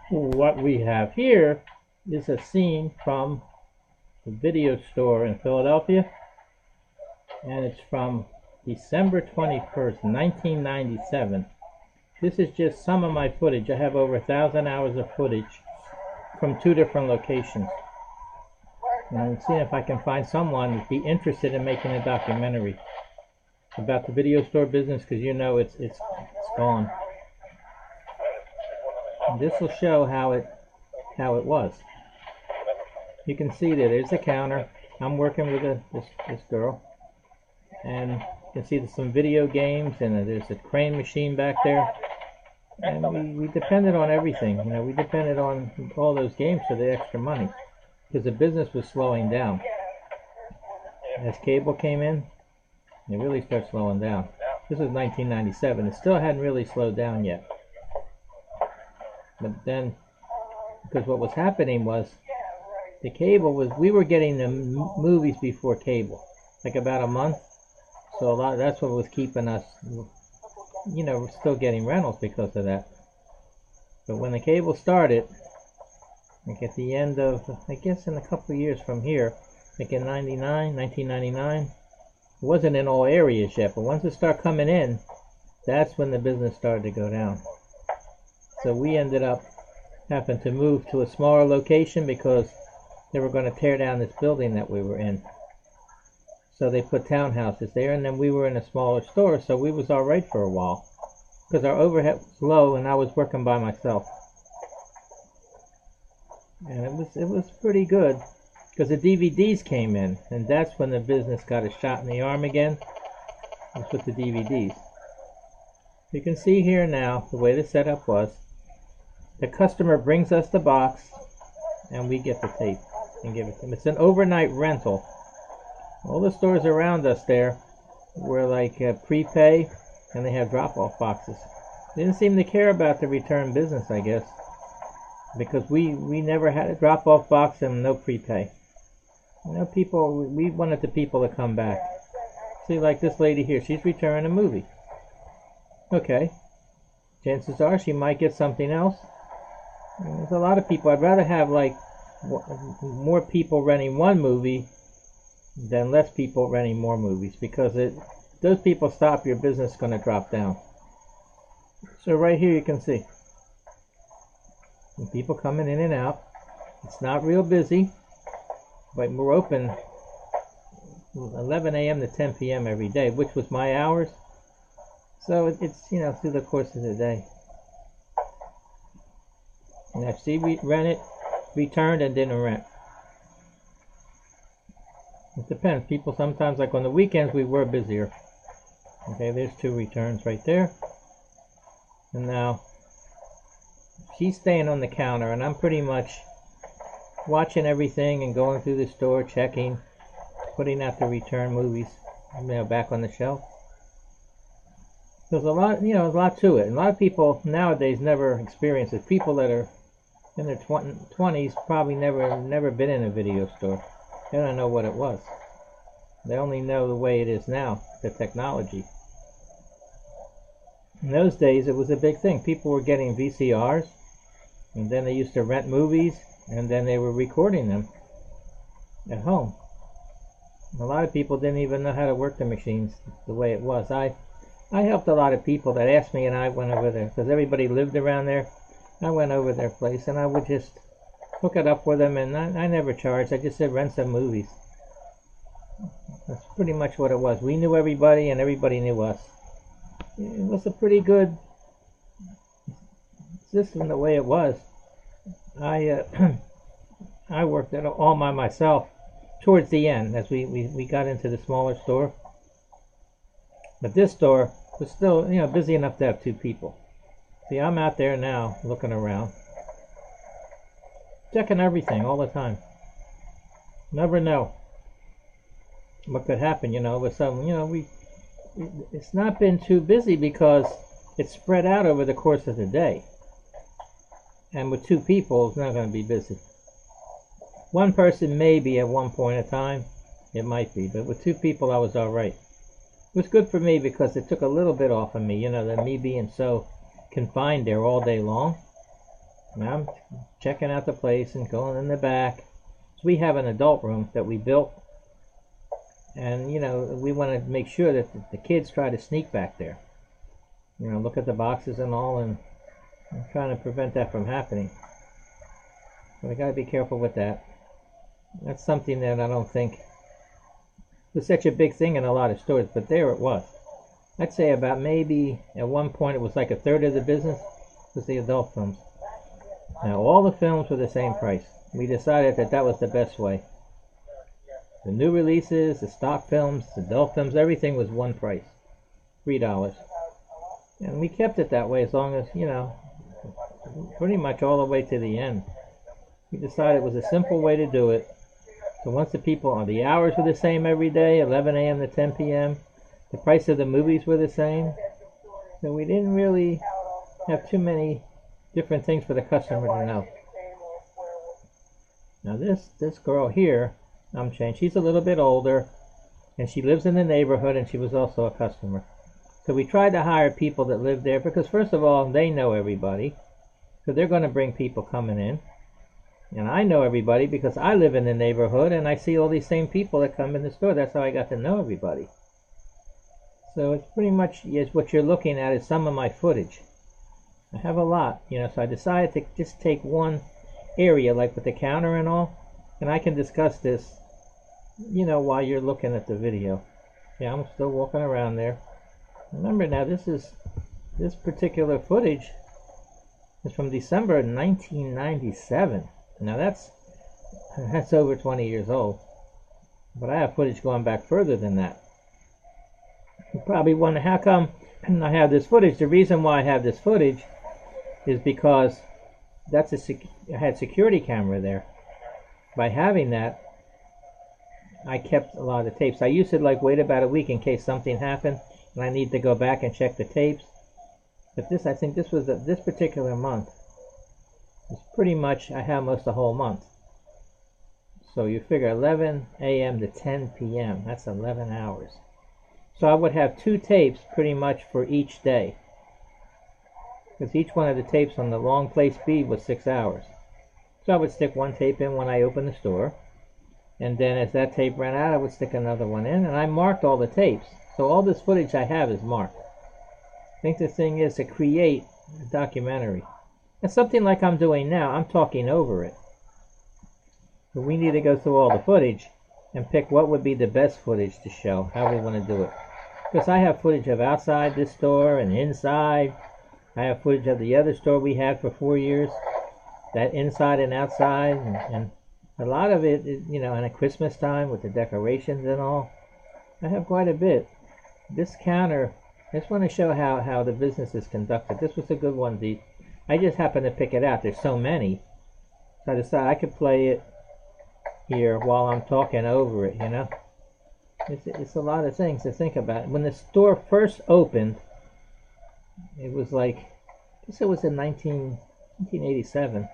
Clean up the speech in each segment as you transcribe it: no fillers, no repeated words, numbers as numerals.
What we have here is a scene from the video store in Philadelphia, and it's from December 21st, 1997. This is just some of my footage. I have over 1,000 hours of footage from 2 different locations. And I'm seeing if I can find someone who'd be interested in making a documentary about the video store business, because you know it's gone. And this will show how it was. You can see that there's a counter. I'm working with this girl, and you can see there's some video games, and there's a crane machine back there. And we depended on everything. You know, we depended on all those games for the extra money, because the business was slowing down. As cable came in, it really started slowing down. This was 1997. It still hadn't really slowed down yet. But then, because what was happening was, the cable was, we were getting the movies before cable, like about a month. So that's what was keeping us, you know, we're still getting rentals because of that. But when the cable started, like at the end of, I guess in a couple of years from here, like in 1999, it wasn't in all areas yet, but once it started coming in, that's when the business started to go down. So we ended up having to move to a smaller location because they were going to tear down this building that we were in. So they put townhouses there, and then we were in a smaller store, so we was all right for a while, because our overhead was low and I was working by myself. And it was pretty good, because the DVDs came in, and that's when the business got a shot in the arm again. It's with the DVDs. You can see here now the way the setup was. The customer brings us the box, and we get the tape and give it to them. It's an overnight rental. All the stores around us there were like prepay, and they have drop-off boxes. They didn't seem to care about the return business, I guess, because we never had a drop-off box and no prepay. You know, people, we wanted the people to come back. See, like this lady here, she's returning a movie. Okay, chances are she might get something else. And there's a lot of people. I'd rather have like more people renting one movie than less people renting more movies, because those people stop, your business is going to drop down. So right here you can see people coming in and out. It's not real busy, but we're open 11 a.m. to 10 p.m. every day, which was my hours. So it's, you know, through the course of the day. And I see we rented, returned, and didn't rent. It depends. People sometimes, like on the weekends, we were busier. Okay, there's 2 returns right there. And now she's staying on the counter, and I'm pretty much watching everything and going through the store, checking, putting out the return movies, you know, back on the shelf. There's a lot, you know, a lot to it. And a lot of people nowadays never experience it. People that are in their 20s probably never been in a video store. They don't know what it was. They only know the way it is now, the technology. In those days, it was a big thing. People were getting VCRs, and then they used to rent movies, and then they were recording them at home. A lot of people didn't even know how to work the machines the way it was. I helped a lot of people that asked me, and I went over there, because everybody lived around there. I went over their place, and I would just hook it up with them, and I never charged. I just said rent some movies. That's pretty much what it was. We knew everybody, and everybody knew us. It was a pretty good system the way it was. I worked it all by myself towards the end, as we got into the smaller store. But this store was still, you know, busy enough to have 2 people. See, I'm out there now looking around, checking everything all the time. Never know what could happen, you know, with some, you know, it's not been too busy because it's spread out over the course of the day. And with 2 people, it's not going to be busy. One person maybe at one point in time, it might be, but with 2 people I was all right. It was good for me because it took a little bit off of me, you know, than me being so confined there all day long. And I'm checking out the place and going in the back. So we have an adult room that we built, and you know, we want to make sure that the kids try to sneak back there. You know, look at the boxes and all, and I'm trying to prevent that from happening. So we got to be careful with that. That's something that I don't think was such a big thing in a lot of stores, but there it was. I'd say about maybe at one point it was like a third of the business was the adult films. Now all the films were the same price. We decided that that was the best way. The new releases, the stock films, the adult films, everything was one price, $3. And we kept it that way as long as, you know, pretty much all the way to the end. We decided it was a simple way to do it. So once the hours were the same every day, 11 a.m. to 10 p.m., the price of the movies were the same. So we didn't really have too many different things for the customer to know. Now this girl here, I'm saying she's a little bit older, and she lives in the neighborhood, and she was also a customer. So we tried to hire people that live there because first of all, they know everybody. So they're going to bring people coming in. And I know everybody because I live in the neighborhood and I see all these same people that come in the store. That's how I got to know everybody. So it's pretty much, yes, what you're looking at is some of my footage. I have a lot, you know, so I decided to just take one area, like with the counter and all, and I can discuss this, you know, while you're looking at the video. Yeah, I'm still walking around there. Remember now, this particular footage is from December 1997. Now that's over 20 years old. But I have footage going back further than that. You probably wonder how come I have this footage. The reason why I have this footage is because I had security camera there. By having that, I kept a lot of the tapes. I used to like wait about a week in case something happened and I need to go back and check the tapes. But this, I think this was this particular month. It's pretty much, I have most the whole month. So you figure 11 a.m. to 10 p.m. That's 11 hours. So I would have 2 tapes pretty much for each day. Because each one of the tapes on the long play speed was 6 hours. So I would stick one tape in when I opened the store. And then as that tape ran out, I would stick another one in. And I marked all the tapes. So all this footage I have is marked. I think the thing is to create a documentary. And something like I'm doing now, I'm talking over it. But we need to go through all the footage and pick what would be the best footage to show, how we want to do it. Because I have footage of outside this store and inside. I have footage of the other store we had for 4 years. That inside and outside. And a lot of it, is, you know, and at Christmas time with the decorations and all. I have quite a bit. This counter, I just want to show how the business is conducted. This was a good one, Dee. I just happened to pick it out. There's so many. So I decided I could play it here while I'm talking over it, you know. It's a lot of things to think about. When the store first opened, it was like, I guess it was in 1987.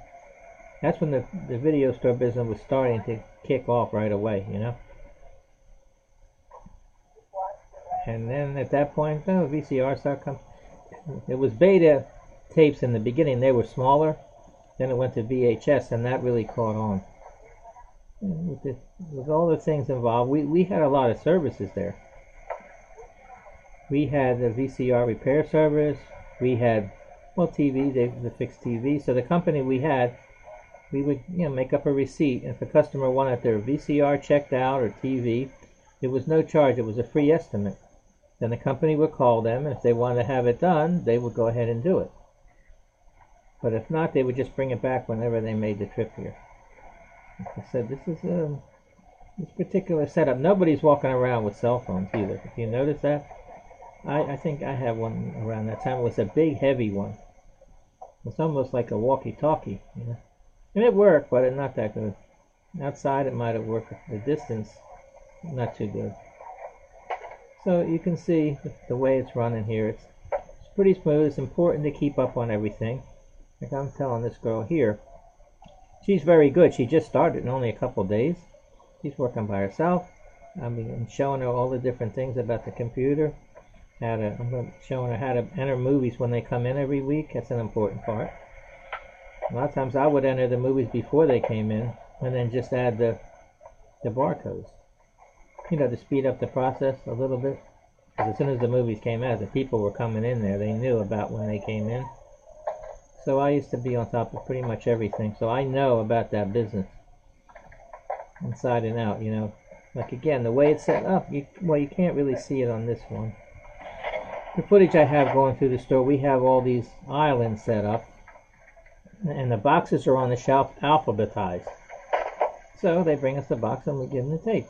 That's when the video store business was starting to kick off right away, you know. And then at that point, VCR started coming. It was beta tapes in the beginning. They were smaller. Then it went to VHS, and that really caught on. And with all the things involved, we had a lot of services there. We had the VCR repair service. We had, well, TV, the fixed TV. So the company we had, we would, you know, make up a receipt. And if a customer wanted their VCR checked out or TV, it was no charge. It was a free estimate. Then the company would call them, and if they wanted to have it done, they would go ahead and do it. But if not, they would just bring it back whenever they made the trip here. Like I said, this is this particular setup. Nobody's walking around with cell phones either. If you notice that, I think I had one around that time. It was a big, heavy one. It's almost like a walkie-talkie, you know. And it worked, but it's not that good. Outside, it might have worked. The distance, not too good. So you can see the way it's running here. It's pretty smooth. It's important to keep up on everything. Like I'm telling this girl here, she's very good. She just started in only a couple of days. She's working by herself. I'm showing her all the different things about the computer. I'm showing her how to enter movies when they come in every week. That's an important part. A lot of times I would enter the movies before they came in and then just add the barcodes, to speed up the process a little bit. Because as soon as the movies came out, the people were coming in there. They knew about when they came in. So I used to be on top of pretty much everything. So I know about that business inside and out, Like again, the way it's set up, you can't really see it on this one. The footage I have going through the store, we have all these islands set up. And the boxes are on the shelf alphabetized. So they bring us the box and we give them the tape.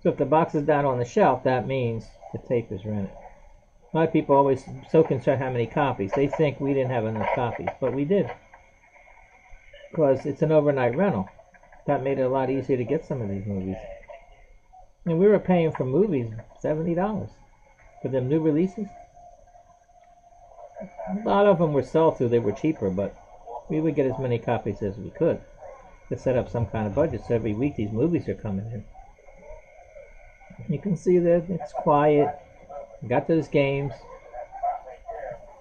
So if the box is down on the shelf, that means the tape is rented. A lot of people are always so concerned how many copies. They think we didn't have enough copies, but we did. Because it's an overnight rental. That made it a lot easier to get some of these movies. And we were paying for movies $70 for them new releases. A lot of them were sell-through. They were cheaper, but we would get as many copies as we could to set up some kind of budget. So every week these movies are coming in. You can see that it's quiet. Got those games.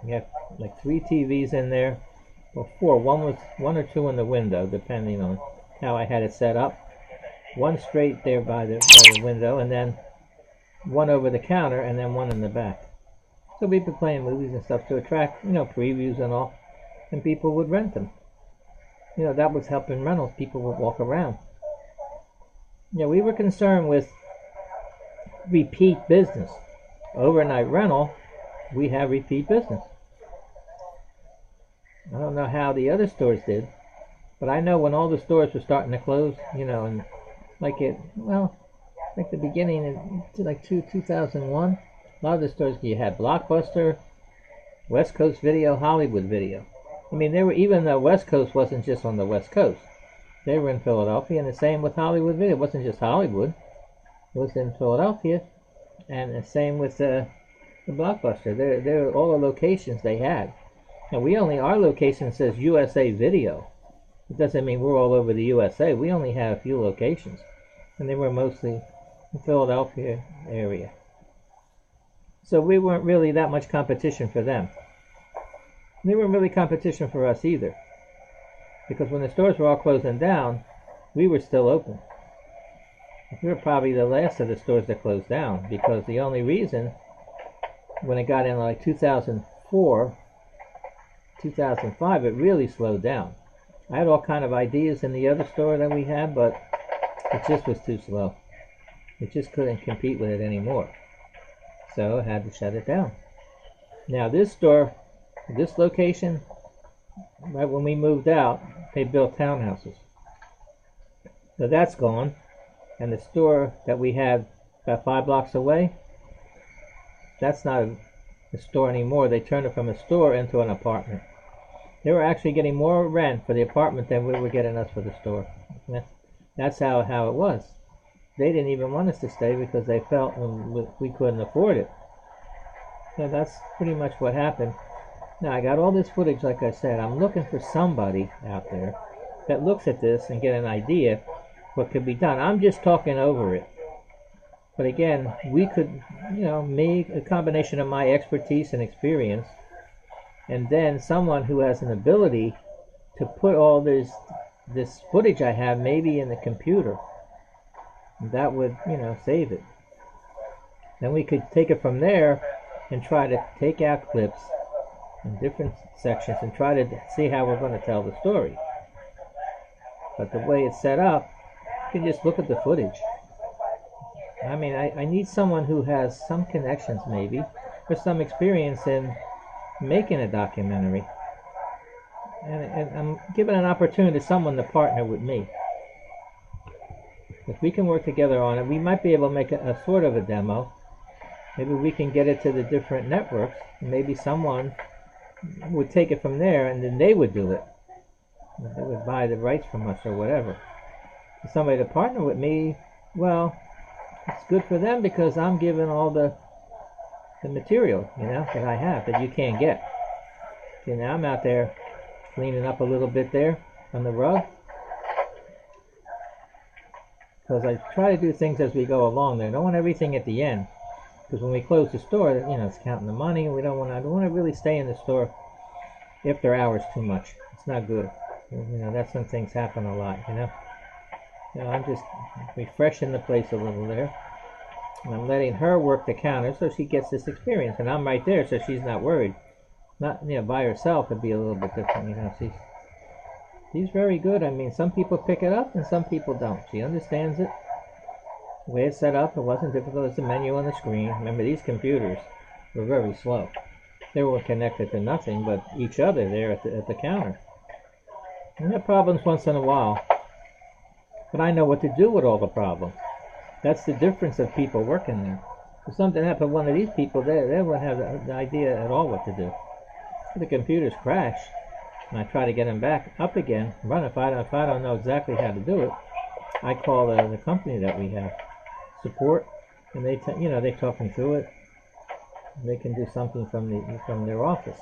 We have like 3 TVs in there. Well, 4. One or 2 in the window, depending on how I had it set up. 1 straight there by the window, and then 1 over the counter, and then 1 in the back. So we'd be playing movies and stuff to attract, previews and all, and people would rent them. That was helping rentals. People would walk around. We were concerned with repeat business. Overnight rental, we have repeat business. I don't know how the other stores did, but I know when all the stores were starting to close, and like the beginning of like 2001, a lot of the stores, you had Blockbuster, West Coast Video, Hollywood Video. I mean, even though West Coast wasn't just on the West Coast, they were in Philadelphia, and the same with Hollywood Video. It wasn't just Hollywood, it was in Philadelphia, and the same with the Blockbuster. They're all the locations they had. And our location says USA Video. It doesn't mean we're all over the USA. We only have a few locations, and they were mostly in the Philadelphia area. So we weren't really that much competition for them. They weren't really competition for us either, because when the stores were all closing down, we were still open. We were probably the last of the stores that closed down, because the only reason, when it got in like 2004, 2005, it really slowed down. I had all kind of ideas in the other store that we had, but it just was too slow. It just couldn't compete with it anymore. So I had to shut it down. Now this store, this location, right when we moved out, they built townhouses. So that's gone. And the store that we had about 5 blocks away, that's not a store anymore. They turned it from a store into an apartment. They were actually getting more rent for the apartment than we were getting us for the store. That's how it was. They didn't even want us to stay because they felt we couldn't afford it. So that's pretty much what happened. Now I got all this footage, like I said. I'm looking for somebody out there that looks at this and get an idea what could be done. I'm just talking over it. But again, we could, make a combination of my expertise and experience, and then someone who has an ability to put all this footage I have maybe in the computer. That would, save it. Then we could take it from there and try to take out clips in different sections and try to see how we're going to tell the story. But the way it's set up, you can just look at the footage. I mean, I need someone who has some connections maybe, or some experience in making a documentary. And I'm giving an opportunity to someone to partner with me. If we can work together on it, we might be able to make a sort of a demo. Maybe we can get it to the different networks. Maybe someone would take it from there, and then they would do it. They would buy the rights from us or whatever. For somebody to partner with me, well, it's good for them because I'm giving all the material, that I have that you can't get. Okay, now I'm out there cleaning up a little bit there on the rug, because I try to do things as we go along there. I don't want everything at the end, because when we close the store, it's counting the money. I don't want to really stay in the store if their hour's too much. It's not good. You know, that's when things happen a lot, you know. You know, I'm just refreshing the place a little there. And I'm letting her work the counter so she gets this experience. And I'm right there so she's not worried. Not, you know, by herself it'd be a little bit different, you know. She's very good. I mean, some people pick it up and some people don't. She understands it. The way it's set up, it wasn't difficult as the menu on the screen. Remember, these computers were very slow. They were connected to nothing but each other there at the counter. And have problems once in a while. But I know what to do with all the problems. That's the difference of people working there. If something happened to one of these people, they wouldn't have the idea at all what to do. If the computers crash, and I try to get them back up again, run. If I don't know exactly how to do it, I call the company that we have, support, and they talk me through it. They can do something from their office.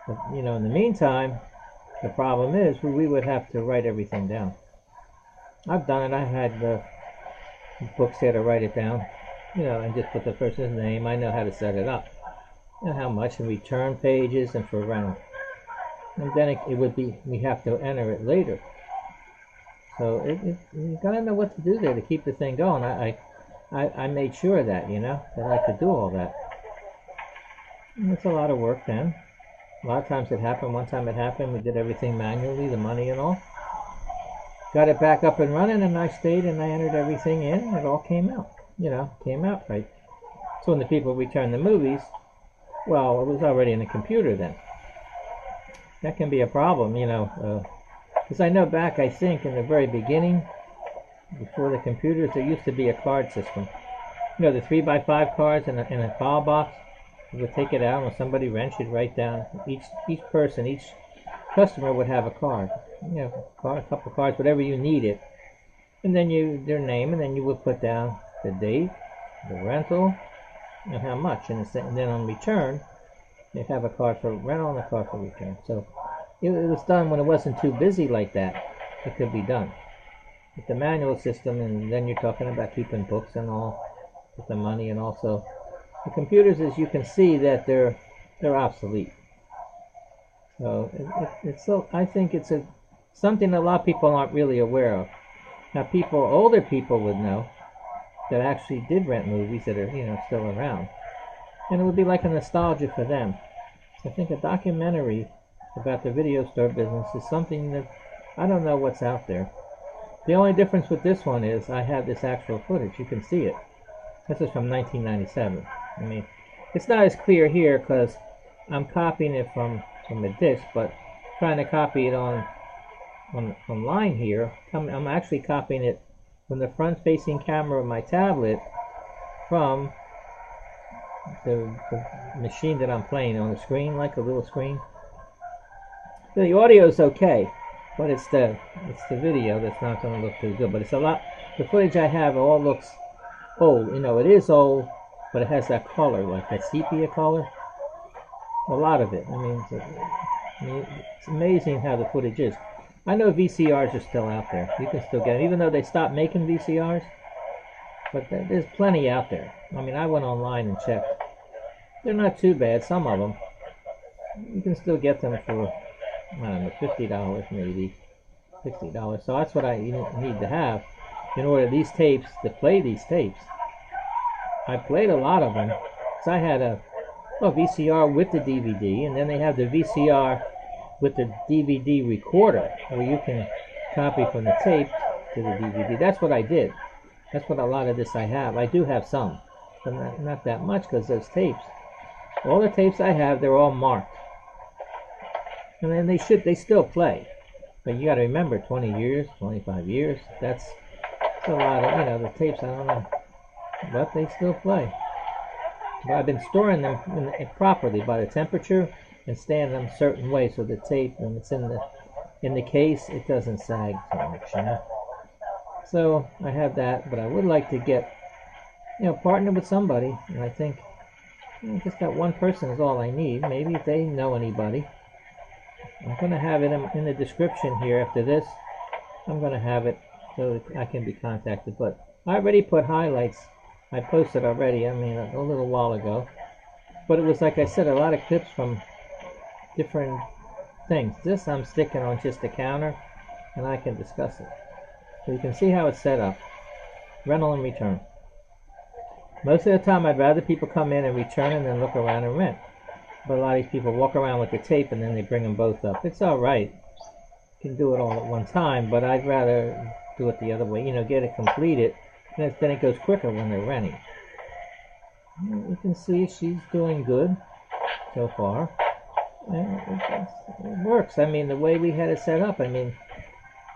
But, you know, in the meantime, the problem is we would have to write everything down. I've done it. I had books here to write it down, you know, and just put the person's name. I know how to set it up, and how much, and return pages, and for rental. And then it would be, we have to enter it later. So you gotta know what to do there to keep the thing going. I made sure of that, you know, that I could do all that. And it's a lot of work then. A lot of times it happened. One time it happened, we did everything manually, the money and all. Got it back up and running, and I stayed and I entered everything in, and it all came out, you know, came out right. So when the people returned the movies, well, it was already in the computer then. That can be a problem, you know, because I know back, I think, in the very beginning, before the computers, there used to be a card system. You know, the 3x5 cards in a file box. You would take it out, and when somebody rents, you'd write down, each person, each customer would have a card. You know, a couple cards, whatever you needed. And then their name, and then you would put down the date, the rental, and how much. And then on return, you'd have a card for rental and a card for return. So it was done when it wasn't too busy like that. It could be done. With the manual system, and then you're talking about keeping books and all, with the money, and also the computers, as you can see, that they're obsolete. So I think it's something a lot of people aren't really aware of. Now, older people would know that actually did rent movies that are, you know, still around, and it would be like a nostalgia for them. So I think a documentary about the video store business is something that I don't know what's out there. The only difference with this one is I have this actual footage. You can see it. This is from 1997. I mean, it's not as clear here because I'm copying it from a disc, but trying to copy it online here, I'm actually copying it from the front-facing camera of my tablet from the machine that I'm playing on the screen, like a little screen. So the audio is okay, but it's the video that's not going to look too good. But it's a lot. The footage I have all looks old. You know, it is old, but it has that color, like that sepia color. A lot of it. I mean, it's amazing how the footage is. I know VCRs are still out there. You can still get them, even though they stopped making VCRs. But there's plenty out there. I mean, I went online and checked. They're not too bad, some of them. You can still get them for, I don't know, $50 maybe, $60. So that's what I need to have in order to play these tapes. I played a lot of them. So I had a VCR with the DVD, and then they have the VCR with the DVD recorder, where you can copy from the tape to the DVD. That's what I did. That's what a lot of this I have. I do have some, but not that much, because those tapes, all the tapes I have, they're all marked. And then they still play. But you got to remember, 20 years, 25 years, that's a lot of, you know, the tapes, I don't know, but they still play. But I've been storing them properly by the temperature and staying them a certain way, so the tape, when it's in the case, it doesn't sag so much, you know. So I have that, but I would like to get, you know, partner with somebody, and I think, you know, just that one person is all I need. Maybe if they know anybody. I'm going to have it in the description here after this. I'm going to have it so I can be contacted. But I already put highlights. I posted already, I mean, a little while ago. But it was, like I said, a lot of clips from different things. This I'm sticking on just the counter, and I can discuss it. So you can see how it's set up. Rental and return. Most of the time I'd rather people come in and return and then look around and rent. But a lot of these people walk around with the tape and then they bring them both up. It's alright. You can do it all at one time, but I'd rather do it the other way. You know, get it completed, and then it goes quicker when they're renting. You can see she's doing good so far. It works. I mean, the way we had it set up, I mean,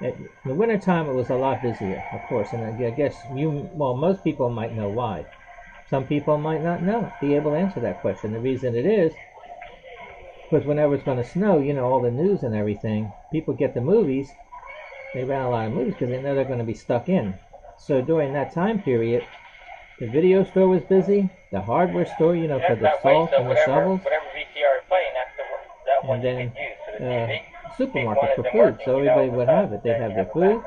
in the wintertime it was a lot busier, of course, and I guess most people might know why. Some people might not be able to answer that question. The reason it is, because whenever it's going to snow, you know, all the news and everything, people get the movies, they rent a lot of movies because they know they're going to be stuck in. So during that time period, the video store was busy, the hardware store, you know, for the salt and the shovels, and then supermarket for food. So everybody would have it. They'd have their food,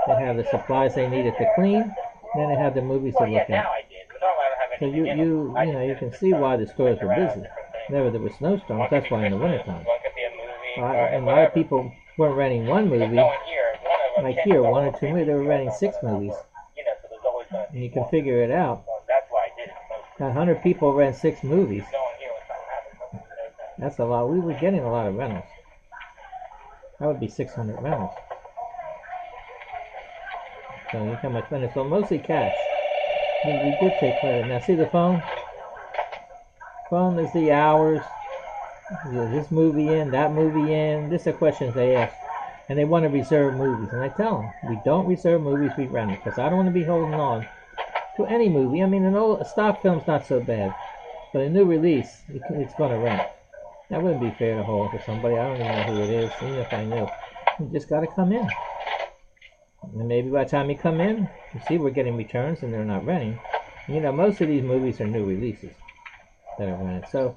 they'd have the supplies they needed to clean, and then they had the movies to look at. So you know, you can see why the stores were busy. Whenever there were snowstorms, that's why in the wintertime. And a lot of people weren't renting one movie, like here, 1 or 2 movies, they were renting 6 movies. And you can figure it out. 100 people rent 6 movies. That's a lot. We were getting a lot of rentals. That would be 600 rentals. So look how much money. So mostly cash. We did take credit. Now see the phone? Phone is the hours. This movie in, that movie in. This are questions they ask. And they want to reserve movies. And I tell them, we don't reserve movies, we rent it. Because I don't want to be holding on to any movie. I mean, a stock film's not so bad. But a new release, it's going to rent. That wouldn't be fair to hold for somebody. I don't even know who it is, even if I knew. You just got to come in. And maybe by the time you come in, you see we're getting returns and they're not renting. You know, most of these movies are new releases that are rented. So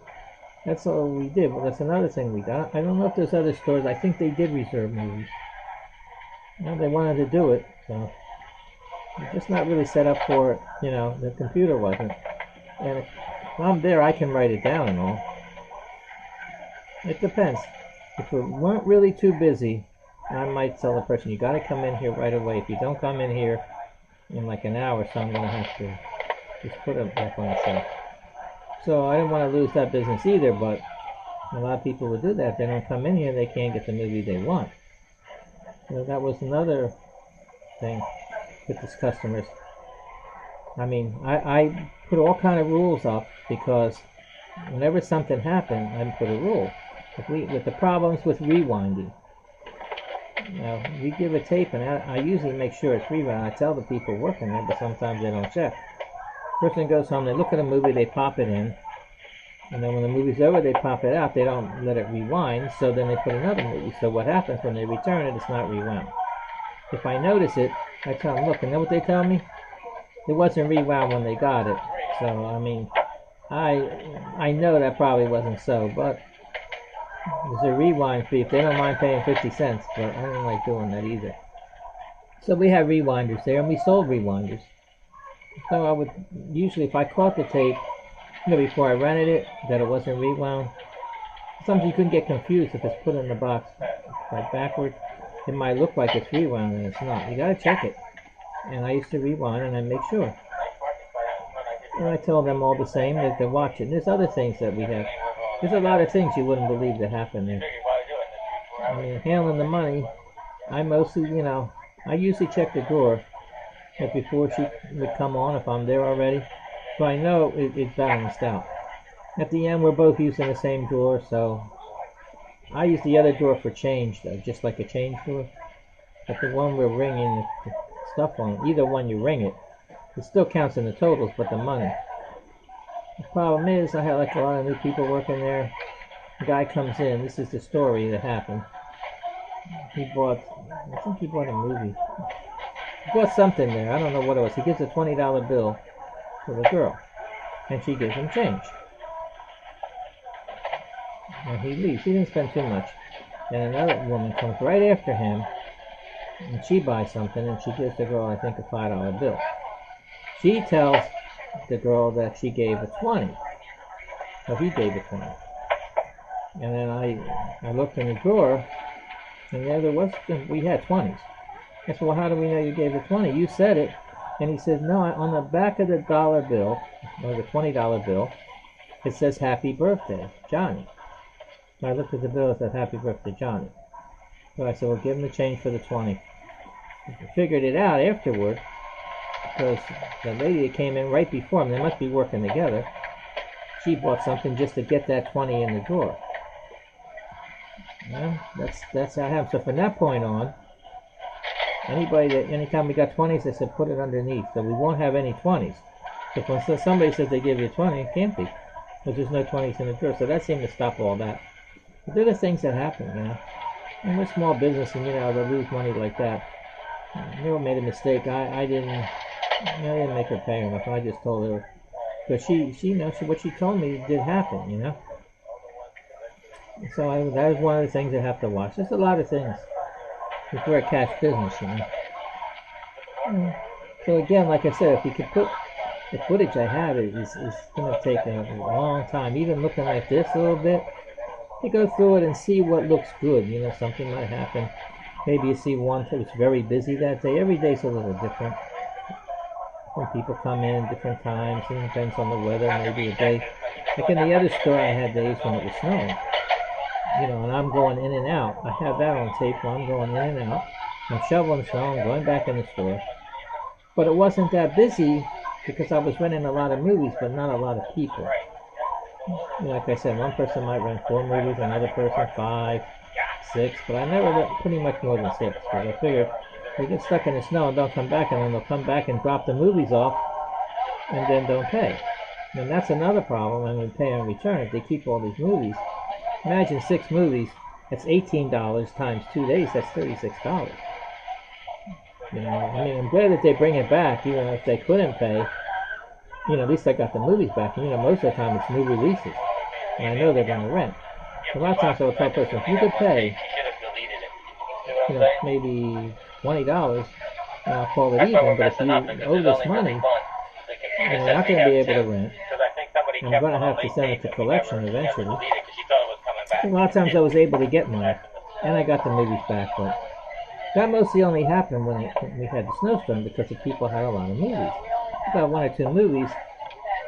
that's all we did. But that's another thing we got. I don't know if there's other stores. I think they did reserve movies. Well, they wanted to do it, so it's just not really set up for it. You know, the computer wasn't. And if I'm there, I can write it down and all. It depends. If we weren't really too busy, I might tell the person, you got to come in here right away. If you don't come in here in like an hour, so I'm going to have to just put it back on the shelf. So I didn't want to lose that business either, but a lot of people would do that. If they don't come in here, they can't get the movie they want. So that was another thing with these customers. I mean, I put all kind of rules up because whenever something happened, I put a rule. With the problems with rewinding. Now, we give a tape, and I usually make sure it's rewound. I tell the people working there, but sometimes they don't check. Person goes home, they look at a movie, they pop it in, and then when the movie's over, they pop it out. They don't let it rewind, so then they put another movie. So what happens when they return it, it's not rewound. If I notice it, I tell them, look, and know what they tell me? It wasn't rewound when they got it. So, I mean, I know that probably wasn't so, but there's a rewind fee if they don't mind paying 50 cents, but I don't like doing that either. So we have rewinders there, and we sold rewinders. So I would usually, if I caught the tape, you know, before I rented it, that it wasn't rewound. Sometimes you couldn't get confused if it's put in the box like backward. It might look like it's rewound and it's not. You gotta check it. And I used to rewind and I make sure. And I tell them all the same that they watch it. And there's other things that we have. There's a lot of things you wouldn't believe that happen there. I mean, handling the money, I mostly, you know, I usually check the drawer before she would come on if I'm there already. So I know it's balanced out. At the end, we're both using the same drawer, so I use the other drawer for change, though, just like a change drawer. But the one we're ringing the stuff on, either one you ring it, it still counts in the totals, but the money. The problem is, I had like a lot of new people working there. The guy comes in, this is the story that happened. I think he bought a movie. He bought something there, I don't know what it was. He gives a $20 bill to the girl, and she gives him change. And he leaves, he didn't spend too much. And another woman comes right after him, and she buys something, and she gives the girl, I think, a $5 bill. She tells the girl that she gave a 20. So he gave a 20. And then I looked in the drawer, and we had 20s. I said, well, how do we know you gave the 20? You said it. And he said, no, on the back of the dollar bill, or the $20 bill, it says happy birthday, Johnny. So I looked at the bill, it said happy birthday, Johnny. So I said, well, give him the change for the 20. I figured it out afterward, because the lady that came in right before him, they must be working together, she bought something just to get that 20 in the drawer. Yeah, that's how it happened. So from that point on, anytime we got 20s, I said, put it underneath, so we won't have any 20s. So when somebody says they give you 20, it can't be, because there's no 20s in the drawer. So that seemed to stop all that. But they're the things that happen, you know. And we're small business, and they lose money like that. Neil made a mistake. I didn't make her pay enough. I just told her, because what she told me did happen, you know. So that is one of the things I have to watch. There's a lot of things. We're a cash business, you know. So again, like I said, if you could put the footage I have, is going to take a long time. Even looking like this a little bit, to go through it and see what looks good. You know, something might happen. Maybe you see one that was very busy that day. Every day's a little different. When people come in different times, it depends on the weather. Maybe a day, like in the other store, I had days when it was snowing. You know, and I'm going in and out. I have that on tape where I'm going in and out. I'm shoveling snow, I'm going back in the store. But it wasn't that busy because I was renting a lot of movies, but not a lot of people. Like I said, one person might rent 4 movies, another person 5, 6, but I never rent pretty much more than 6, because I figured they get stuck in the snow and don't come back, and then they'll come back and drop the movies off and then don't pay. And that's another problem. I mean, pay and return. If they keep all these movies, imagine 6 movies, that's $18 times 2 days, that's $36. You know, I mean, I'm glad that they bring it back, even if they couldn't pay. You know, at least I got the movies back. And, you know, most of the time it's new releases, and I know they're going to rent. So a lot of times I will tell a person, if you could pay, you know, maybe $20, and I'll call it even. But if you owe this money, and you're not going to be able to rent, and I'm going to have to send it to collection eventually. A lot of times I was able to get money, and I got the movies back, but that mostly only happened when we had the snowstorm, because the people had a lot of movies. About 1 or 2 movies,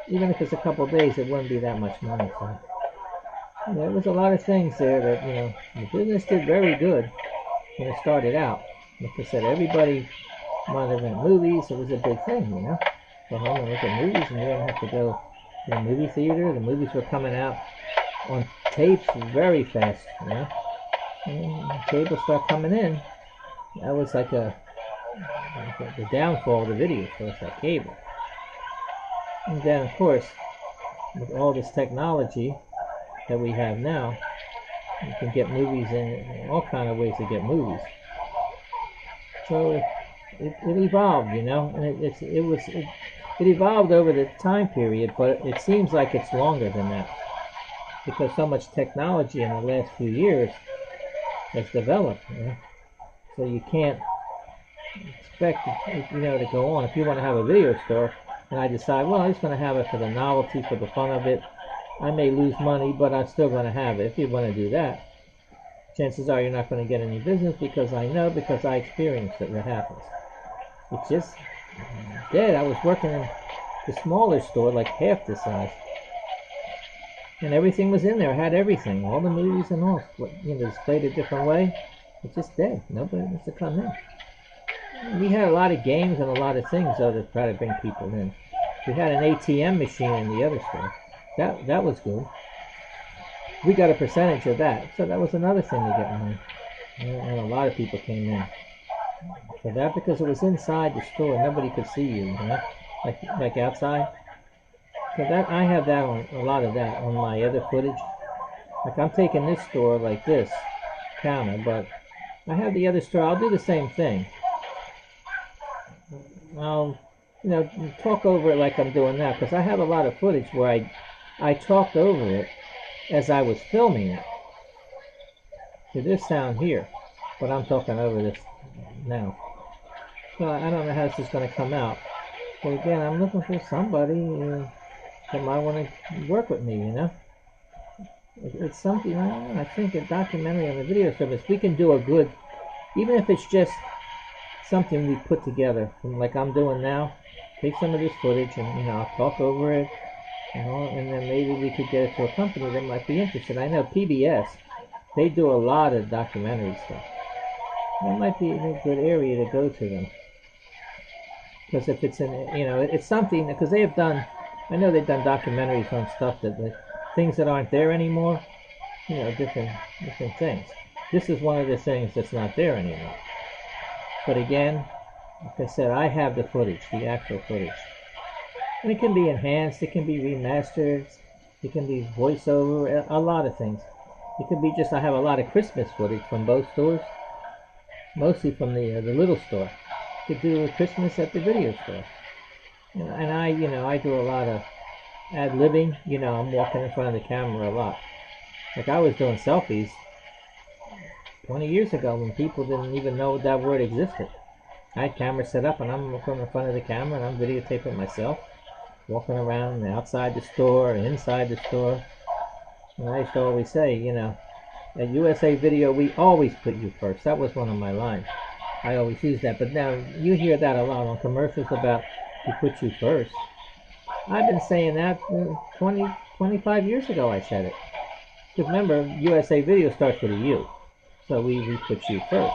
even if it's a couple of days, it wouldn't be that much money. So there was a lot of things there that, you know, the business did very good when it started out. Like I said, everybody wanted to rent movies. It was a big thing, you know. Go home and look at movies, and you didn't have to go to the movie theater. The movies were coming out on tapes very fast, you know. And when cable started coming in, that was like the downfall of the video stores, like cable. And then, of course, with all this technology that we have now, you can get movies in all kind of ways to get movies. So it evolved, you know, and it evolved over the time period, but it seems like it's longer than that, because so much technology in the last few years has developed, you know? So you can't expect, you know, to go on. If you want to have a video store, and I decide, well, I'm just going to have it for the novelty, for the fun of it, I may lose money, but I'm still going to have it. If you want to do that, chances are you're not going to get any business, because I experienced it. What happens? It's just dead. I was working in the smaller store, like half the size, and everything was in there. I had everything, all the movies and all, you know, displayed a different way. It's just dead. Nobody wants to come in. We had a lot of games and a lot of things, though, to try to bring people in. We had an ATM machine in the other store. That was good. We got a percentage of that, so that was another thing to get money. And a lot of people came in for that, because it was inside the store. Nobody could see you, you know, like outside. So that, I have that on, a lot of that on my other footage. Like, I'm taking this store like this counter, but I have the other store. I'll do the same thing. I'll, you know, talk over it like I'm doing now, because I have a lot of footage where I talked over it as I was filming it. So this sound here, but I'm talking over this now. So I don't know how this is going to come out. But again, I'm looking for somebody that might want to work with me, you know. It's something, I don't know, I think a documentary on the video service, we can do a good, even if it's just something we put together, like I'm doing now, take some of this footage and, I'll talk over it, and then maybe we could get it to a company that might be interested. I know PBS, they do a lot of documentary stuff. That might be a good area to go to them. Because if it's it's something, because they have done, I know they've done documentaries on stuff that things that aren't there anymore, different things. This is one of the things that's not there anymore. But again, like I said, I have the footage, the actual footage. And it can be enhanced, it can be remastered, it can be voiceover, a lot of things. It could be just, I have a lot of Christmas footage from both stores, mostly from the little store. Could do Christmas at the video store. And I do a lot of ad-libbing, I'm walking in front of the camera a lot. Like I was doing selfies 20 years ago when people didn't even know that word existed. I had cameras set up and I'm looking in front of the camera and I'm videotaping myself, walking around outside the store and inside the store. And I used to always say, at USA Video, we always put you first. That was one of my lines. I always use that, but now you hear that a lot on commercials about we put you first. I've been saying that 25 years ago I said it. Because remember, USA Video starts with a U. So we put you first.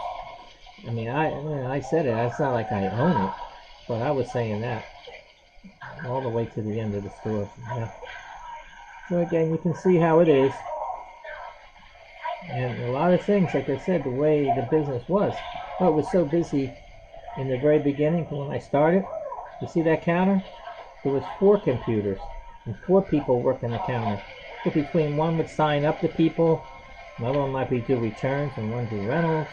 I mean, I said it. It's not like I own it, but I was saying that all the way to the end of the store. Yeah. So again, you can see how it is. And a lot of things, like I said, the way the business was. Oh, it was so busy in the very beginning when I started. You see that counter? There was 4 computers and 4 people working the counter. So between one would sign up the people, another one might be do returns, and one do rentals,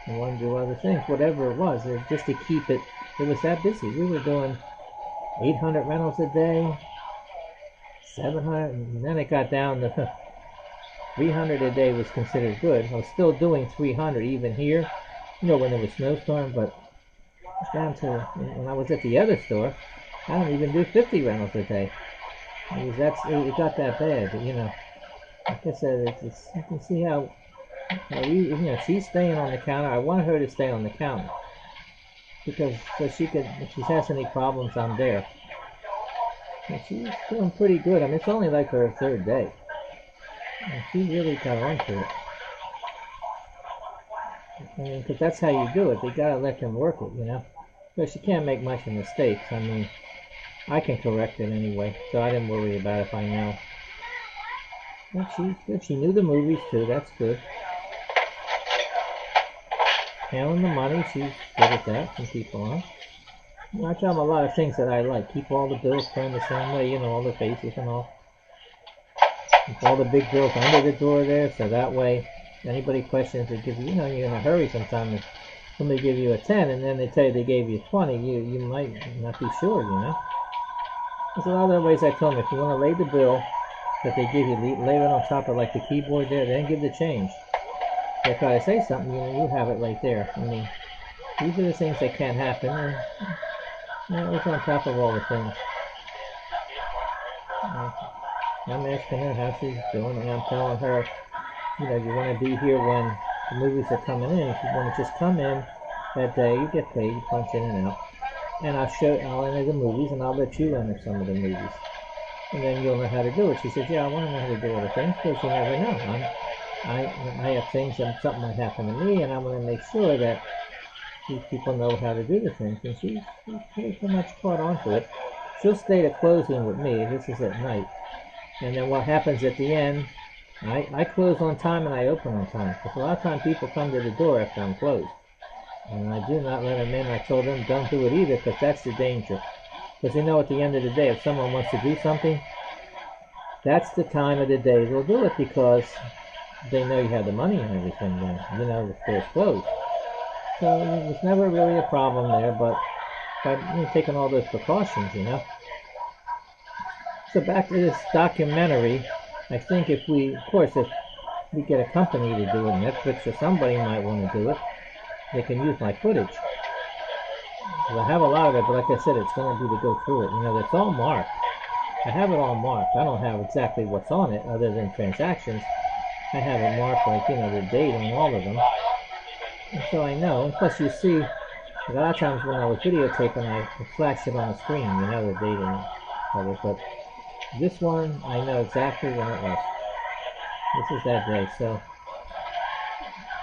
and one do other things, whatever it was, just to keep it. It was that busy. We were doing 800 rentals a day, 700, and then it got down to 300 a day was considered good. I was still doing 300 even here, when there was snowstorm, but it's down to, when I was at the other store, I don't even do 50 rentals a day. It got that bad, like I said, you can see how she's staying on the counter. I want her to stay on the counter because so she could, if she has any problems, I'm there. And she's doing pretty good. I mean, it's only like her 3rd day, and she really got onto it. I mean, because that's how you do it. They gotta let them work it, Because she can't make much of mistakes. I mean, I can correct it anyway, so I didn't worry about it if I know. But she's good. She knew the movies too. That's good. Handling the money, she's good at that from people on. I tell them a lot of things that I like. Keep all the bills turned the same way, all the faces and all. Keep all the big bills under the door there, so that way, anybody questions, they give you, you're in a hurry sometimes. If somebody give you a 10 and then they tell you they gave you 20, you might not be sure, There's a lot of other ways I tell them, if you want to lay the bill that they give you, lay it on top of like the keyboard there, then give the change. If I say something, you have it right there. I mean, these are the things that can happen, and it's on top of all the things. I'm asking her how she's doing, and I'm telling her, you want to be here when the movies are coming in. If you want to just come in that day, you get paid, you punch in and out. And I'll enter the movies, and I'll let you enter some of the movies. And then you'll know how to do it. She says, yeah, I want to know how to do all the things, because you never know. I have things, and something might happen to me, and I want to make sure that these people know how to do the things. And she's pretty much caught on to it. She'll stay to closing with me. This is at night. And then what happens at the end, I close on time and I open on time. Because a lot of times people come to the door after I'm closed. And I do not let them in. I told them don't do it either, because that's the danger. Because at the end of the day, if someone wants to do something, that's the time of the day they'll do it, because they know you have the money and everything then. The store's closed. So there's never really a problem there, but by taking all those precautions, So back to this documentary, I think if we get a company to do it, Netflix or somebody might want to do it, they can use my footage. I have a lot of it, but like I said, it's going to be to go through it. It's all marked. I have it all marked. I don't have exactly what's on it other than transactions. I have it marked like, you know, the date on all of them. And so I know. And plus you see, a lot of times when I was videotaping, I flashed it on the screen, you know, the date and all this. But this one, I know exactly when it was. This is that day. So,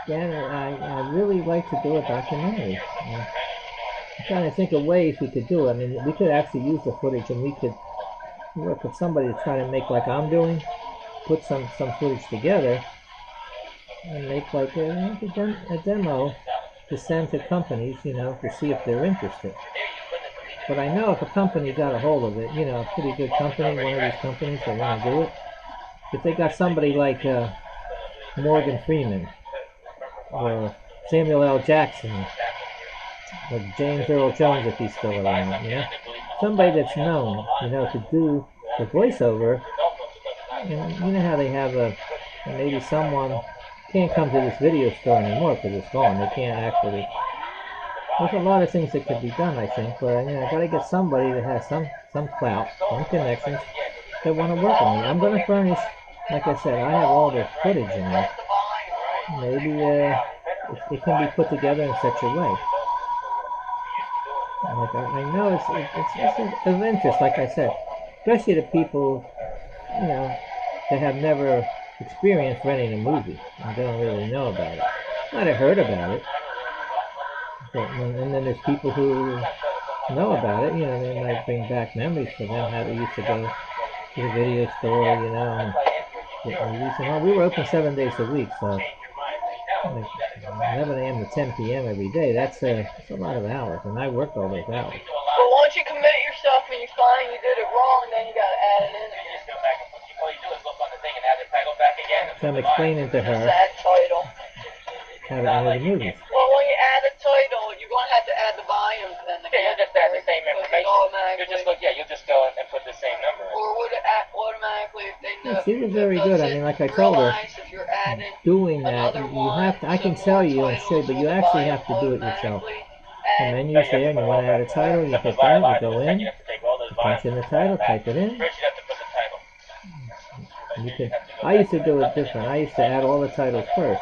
again, I really like to do a documentary. I'm trying to think of ways we could do it. I mean, we could actually use the footage and we could work with somebody to try to make like I'm doing, put some footage together and make like a demo to send to companies, you know, to see if they're interested. But I know if a company got a hold of it, you know, a pretty good company, one of these companies that want to do it, if they got somebody like Morgan Freeman or Samuel L. Jackson or James Earl Jones, if he's still around, you know, somebody that's known, you know, to do the voiceover. You know how they have maybe someone can't come to this video store anymore because it's gone. They can't actually. There's a lot of things that could be done, I think, but you know, I gotta get somebody that has some clout, some connections that want to work with me. I'm gonna furnish, like I said, I have all the footage in there. Maybe it can be put together in such a way. Like I know it's of interest, like I said, especially to people, you know, that have never experienced renting a movie and don't really know about it. Might have heard about it, but, and then there's people who know about it. You know, they might bring back memories for them how they used to go to the video store, you know, and get movies. And we were open 7 days a week, so like 11 a.m. to 10 p.m. every day. That's a lot of hours, and I worked all those hours. But once you commit yourself and you find you did it wrong, then you gotta add it in. So I'm explaining to her Add title. how to enter the movies. Well, when you add a title, you're going to have to add the volume then. Yeah, you'll just add the same information. You'll just go and put the same number in. Or would it automatically if they know? She was very good. I mean, like I told her, doing that, you have to, I can tell you and show you, but you actually have to do it yourself. The menu's there, and you want to add a title, you hit that, you go in, you punch in the title, type it in. You can, I used to do it different. I used to add all the titles first.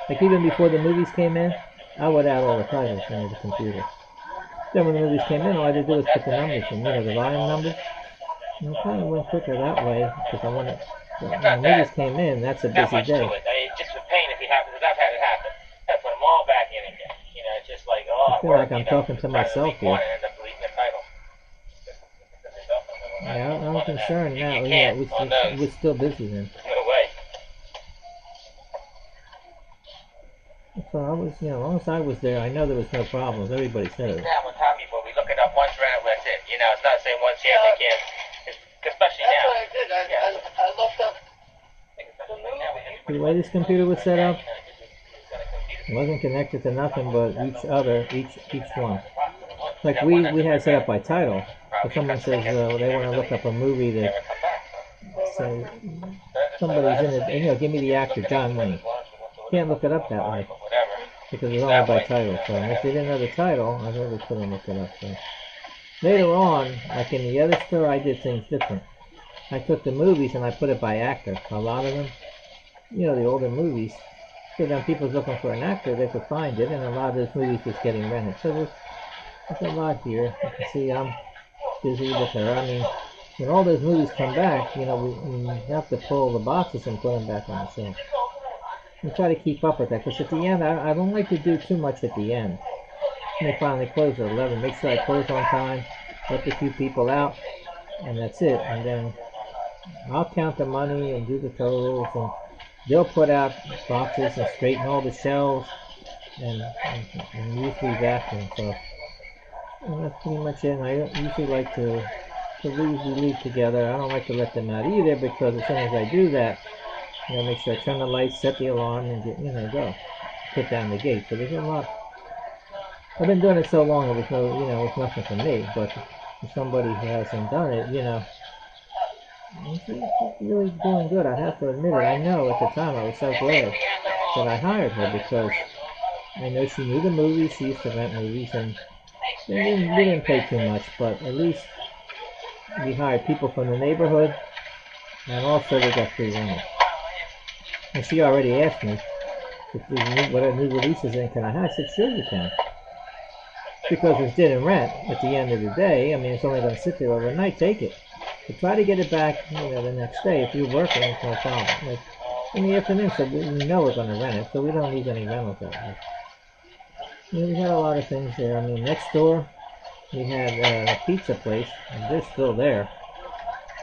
Like even before the movies came in, I would add all the titles into the computer. Then when the movies came in, all I had to do was put the numbers in, you know, the volume numbers. And it kind of went quicker that way, because I wanted, when the movies came in, that's a busy day. It's just a pain if it happens, I've had it happen. I put them all back in again. You know, it's just like, oh, I feel like I'm talking to myself here. Yeah, I'm concerned now. Yeah, we're still busy then. No way. So I was, you know, as long as I was there, I know there was no problems. Everybody said it. Yeah, with Tommy, but we look it up once, ran it, that's it. You know, it's not saying one chance again, especially That's now. what I did. I looked up the movie. The way this computer was set up, it wasn't connected to nothing but each other, each one. Like we had it set up by title. If someone says they want to look up a movie that say somebody's in it, you know, give me the actor John Wayne. Can't look it up that way because it's only by title. So if they didn't know the title, I really couldn't look it up. So later on, like in the other store, I did things different. I took the movies and I put it by actor. A lot of them, you know, the older movies. So then people's looking for an actor, they could find it, and a lot of those movies just getting rented. So there's a lot here. You can see I'm busy with her. I mean, when all those movies come back, you know, we have to pull the boxes and put them back on the shelf. And try to keep up with that, because at the end, I don't like to do too much at the end. When they finally close at 11, make sure I close on time, let the few people out, and that's it. And then I'll count the money and do the totals, and they'll put out boxes and straighten all the shelves, and usually vacuum. So and that's pretty much it. And I don't usually like to leave together. I don't like to let them out either, because as soon as I do that, you know, make sure I turn the lights, set the alarm, and get, you know, go. Put down the gate. So there's a lot. I've been doing it so long, it was no, you know, it's nothing for me. But for somebody who hasn't done it, you know, she's really doing good. I have to admit it. I know at the time I was so glad that I hired her, because I know she knew the movies. She used to rent movies, and we didn't pay too much, but at least we hired people from the neighborhood, and also we got free rentals. And she already asked me what are new releases in can I have? I said, sure you can. Because it's dead and rent at the end of the day. I mean, it's only going to sit there overnight. Take it. But try to get it back, the next day. If you're working, it's no problem. Like in the afternoon, so we know we're going to rent it, so we don't lose any rentals that way. We had a lot of things there. I mean, next door, we had a pizza place, and they're still there.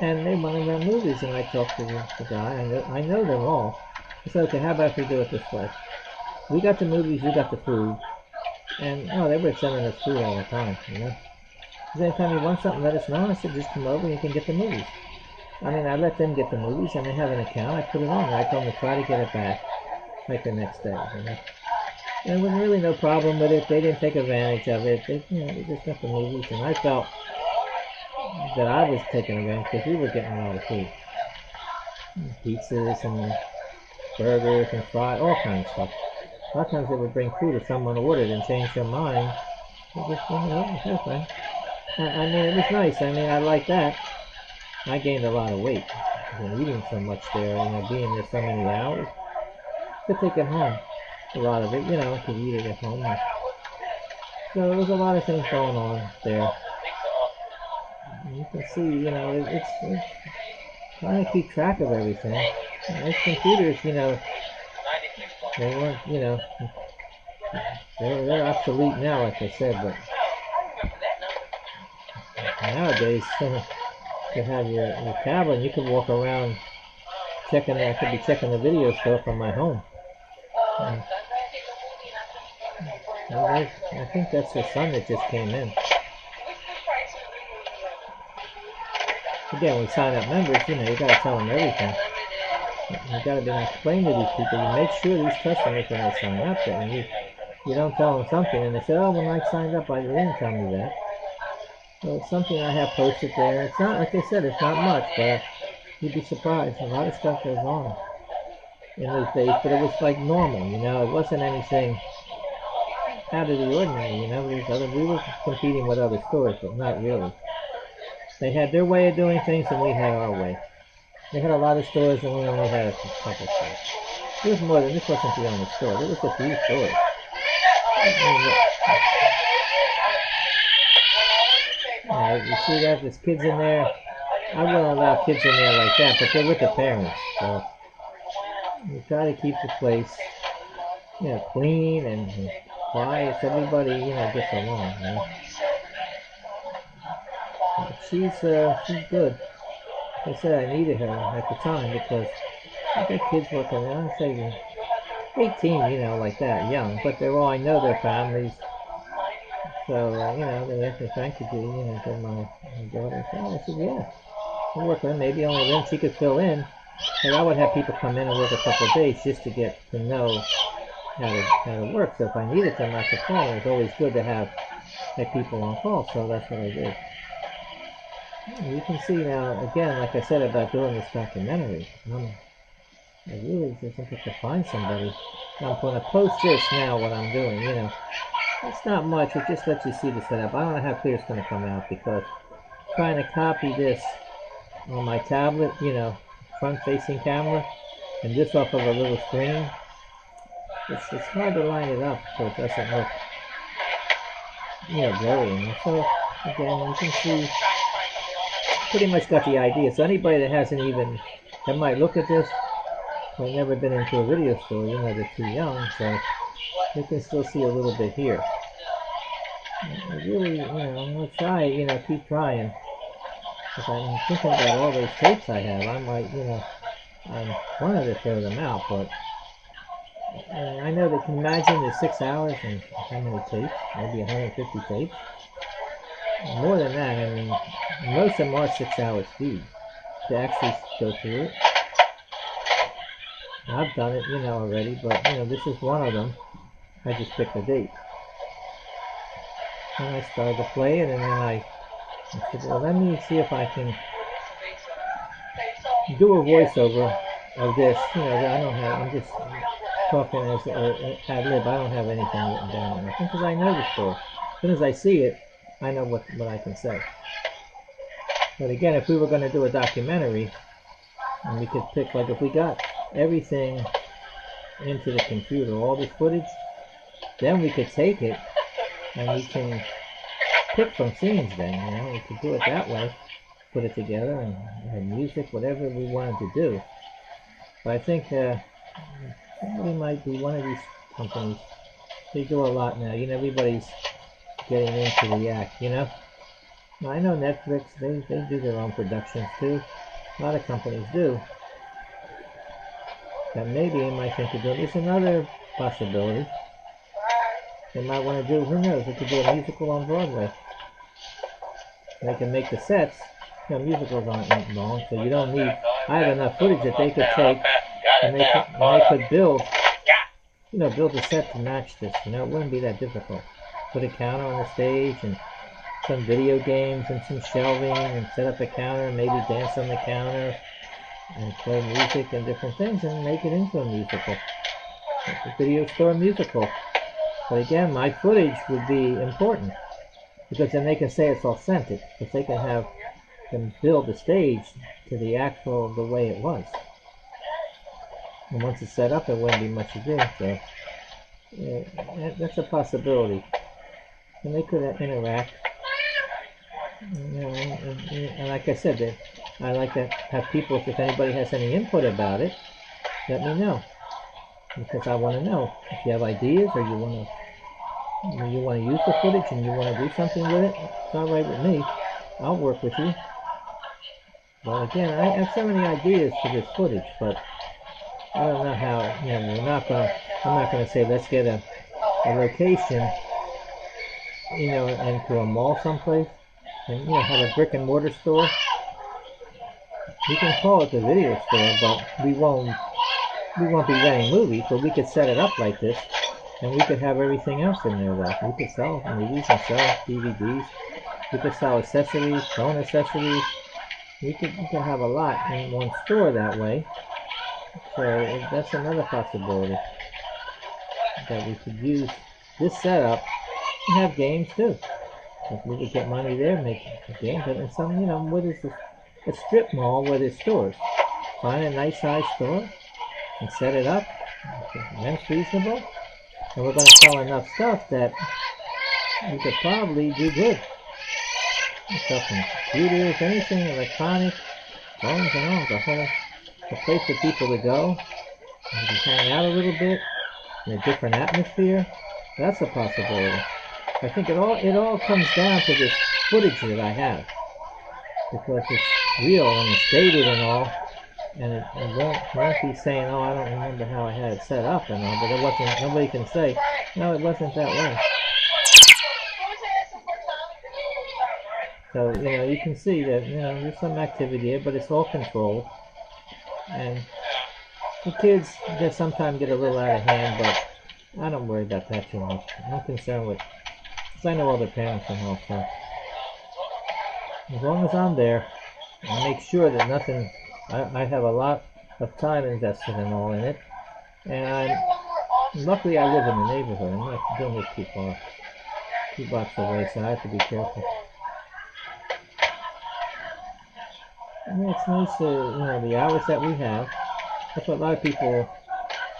And they want to rent movies, and I talked to the guy, and I know them all. I said, okay, how about if we do it this way? We got the movies, you got the food. And, they were sending us food all the time, Anytime you want something, let us know. I said, just come over and you can get the movies. I mean, I let them get the movies, and they have an account. I put it on there. I told them to try to get it back, like the next day, And there was really no problem with it. They didn't take advantage of it. They just got the movies, and I felt that I was taking advantage because we were getting a lot of food. Pizzas and burgers and fries, all kinds of stuff. A lot of times they would bring food if someone ordered and changed their mind. They just, sure thing. I mean, it was nice. I mean, I like that. I gained a lot of weight. I've eating so much there, being there so many hours. Could take it home. A lot of it, could eat it at home. So there was a lot of things going on there. You can see, it's trying to keep track of everything. Those computers, they weren't, they're obsolete now, like I said, but nowadays, you have your tablet, and you can walk around I could be checking the video stuff from my home. I think that's the son that just came in. Again, we sign up members, you got to tell them everything. You got to explain to these people. You make sure these customers, when they sign up, that you don't tell them something, and they say, "Oh, when I signed up, I didn't tell me that." So it's something I have posted there. It's not, like I said, it's not much, but you'd be surprised. A lot of stuff goes on in those days, but it was like normal, It wasn't anything out of the ordinary, we were competing with other stores, but not really. They had their way of doing things, and we had our way. They had a lot of stores, and we only had a couple stores. There was more than this. Wasn't the only store. There was a few stores. You see that? There's kids in there. I wouldn't allow kids in there like that, but they're with the parents. So you try to keep the place, clean and quiet, so everybody, gets along. But she's good. Like I said, I needed her at the time because I got kids working there. I'd say 18, like that, young. But I know their families. So, they asked me, Frank, could you, get my daughter? So I said, yeah. I'll work with her. Maybe only then she could fill in. And I would have people come in and work a couple of days just to get to know how to work. So if I needed them, I could call. It was always good to have people on call, so that's what I did. You can see now, again, like I said about doing this documentary, I really just think to find somebody. I'm going to post this now, what I'm doing, It's not much, it just lets you see the setup. I don't know how clear it's going to come out because trying to copy this on my tablet, front-facing camera, and this off of a little screen, it's hard to line it up so it doesn't look, blurry. So, again, you can see, pretty much got the idea. So anybody that might look at this, who've never been into a video store, they're too young, so they can still see a little bit here. I really, I'm going to try, keep trying. Because I'm thinking about all those tapes I have. I might, I wanted to throw them out, but I know they can imagine there's 6 hours and how many tapes? Maybe 150 tapes. More than that, I mean, most of them are 6 hour speed to actually go through it. I've done it, already, but, this is one of them. I just picked a date. And I started to play it, and then I said, well, let me see if I can do a voiceover of this. I'm just talking as ad lib. I don't have anything written down or anything, because I know the story. As soon as I see it, I know what I can say. But again, if we were going to do a documentary, and we could pick, like if we got everything into the computer, all this footage, then we could take it and we can pick from scenes then, you know, we could do it that way, put it together and have music, whatever we wanted to do. But I think somebody might be one of these companies. They do a lot now, you know, everybody's getting into the act, you know. Now, I know Netflix, they do their own productions too. A lot of companies do. That maybe they might think of doing. There's another possibility. They might want to do, who knows, they could do a musical on Broadway. They can make the sets, you know, musicals aren't long, so you don't need, I have enough footage that they could take, and they could build, you know, build a set to match this, you know, it wouldn't be that difficult. Put a counter on the stage, and some video games, and some shelving, and set up a counter, and maybe dance on the counter, and play music and different things, and make it into a musical. A video store musical. But again, my footage would be important, because then they can say it's authentic, because they can have them build the stage to the actual, the way it was. And once it's set up, it wouldn't be much to do, so yeah, that's a possibility. And they could interact. You know, and like I said, I like to have people, if anybody has any input about it, let me know. Because I want to know if you have ideas, or you want to use the footage and you want to do something with it. It's all right with me. I'll work with you. But again, I have so many ideas for this footage, but I don't know how. You know, I'm not going to say let's get a location, you know, into a mall someplace, and you know, have a brick and mortar store. We can call it the video store, but we won't be renting movies, but we could set it up like this, and we could have everything else in there though. We could sell movies and sell DVDs. We could sell accessories, phone accessories. We could have a lot in one store that way. So that's another possibility, that we could use this setup and have games too. If we could get money there, make a game. But in some, you know, what is this? A strip mall where there's stores. Find a nice size store and set it up. Rent's reasonable, and we're going to sell enough stuff that we could probably do good. Stuff from computers, anything electronic, phones and all, a place for people to go and just hang out a little bit in a different atmosphere. That's a possibility. I think it all comes down to this footage that I have, because it's real and it's dated and all, and it won't be saying, oh, I don't remember how I had it set up and all, but it wasn't. Nobody can say, no, it wasn't that way. So, you know, you can see that, you know, there's some activity here, but it's all controlled. And the kids, they sometimes get a little out of hand, but I don't worry about that too much. I'm concerned with, because I know other parents and all, so as long as I'm there, I make sure that nothing, I have a lot of time invested and all in it. And luckily I live in the neighborhood. I'm not doing this too far, 2 blocks away, so I have to be careful. And it's nice to, you know, the hours that we have. That's what a lot of people,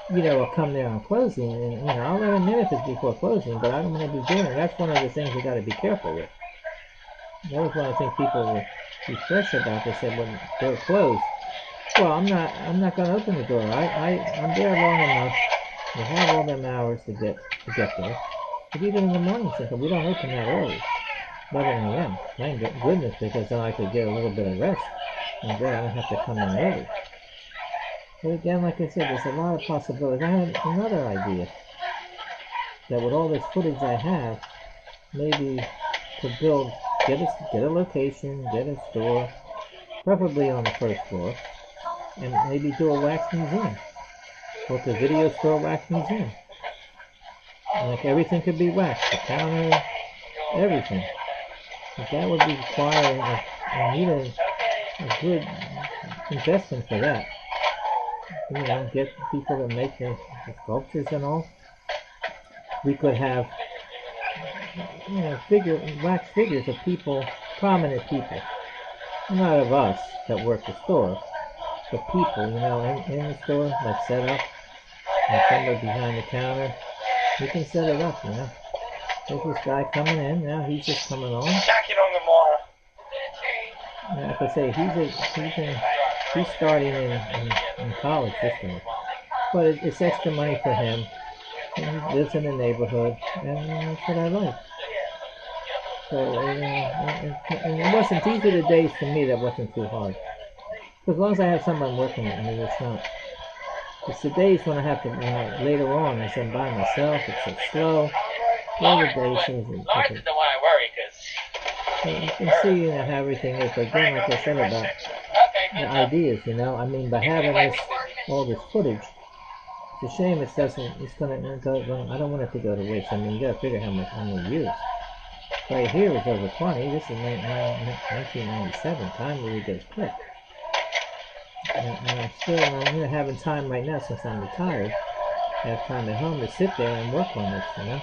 you know, will come there on closing, and, you know, I'll let them in if it's before closing, but I don't want to be doing it. That's one of the things you got to be careful with. That was one of the things people will be fresh about. They said, when they're closed, well, I'm not going to open the door. I'm there long enough. We have all them hours to get there. But even in the morning, we don't open that early. 11 a.m. Thank goodness, because then I could get a little bit of rest. And then I don't have to come in early. But again, like I said, there's a lot of possibilities. I had another idea, that with all this footage I have, maybe to get a location, get a store, preferably on the first floor, and maybe do a wax museum. Both the video store, wax museum. And like everything could be waxed, the counter, everything. But that would require a good investment for that. You know, get people to make the sculptures and all. We could have, you know, wax figures of people, prominent people. not of us that work the store, but people, you know, in the store, like set up, and somebody behind the counter. You can set it up, you know. There's this guy coming in now. He's just coming on. And like I say, he's starting in college this time, but it's extra money for him. And he lives in the neighborhood, and that's what I like. So and it wasn't. These are the days for me that wasn't too hard. Because as long as I have someone working with me, it's not. It's the days when I have to, later on, as I'm by myself, it's so slow. The other days, things are different. So you can see, you know, how everything is. But again, like I said about the ideas, you know, I mean, by having all this footage, it's a shame it's gonna go, I don't want it to go to waste. I mean, you gotta figure how much I'm gonna use. Right here is over 20. This is 1997. Time really goes quick. And I'm having time right now since I'm retired. I have time at home to sit there and work on this, you know.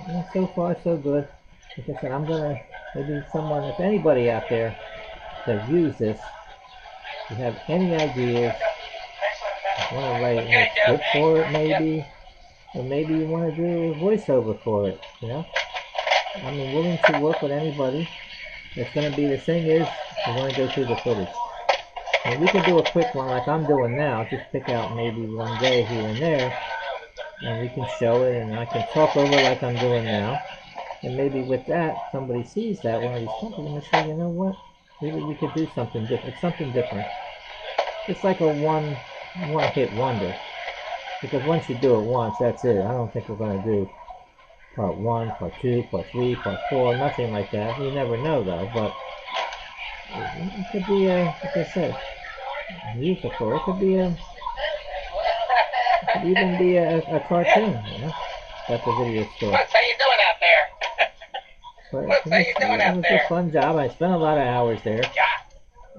And so far, so good. Like I said, I'm gonna, maybe someone, if anybody out there that views this, you have any ideas, want to write a script for it maybe, or maybe you want to do a voiceover for it, you know. I'm willing to work with anybody. It's going to be, the thing is, we want to go through the footage. And we can do a quick one like I'm doing now, just pick out maybe one day here and there, and we can show it, and I can talk over like I'm doing now. And maybe with that, somebody sees that, one of these companies, and say, you know what, maybe we could do something different. It's something different. It's like a one-hit wonder. Because once you do it once, that's it. I don't think we're going to do part 1, part 2, part 3, part 4, nothing like that. You never know, though, but it could be, like I said, musical. It could be it could even be a cartoon, you know. That's a video store. What's how you doing out there? But it was a fun job. I spent a lot of hours there,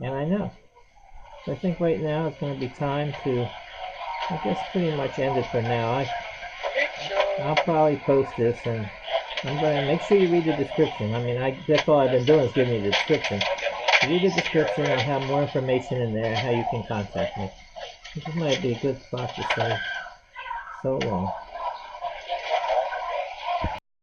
and I know. So I think right now it's going to be time to, I guess, pretty much end it for now. I'll probably post this, and I'm going to make sure you read the description. I mean, that's all I've been doing is giving you the description. Read the description. I'll have more information in there, how you can contact me. This might be a good spot to say so long.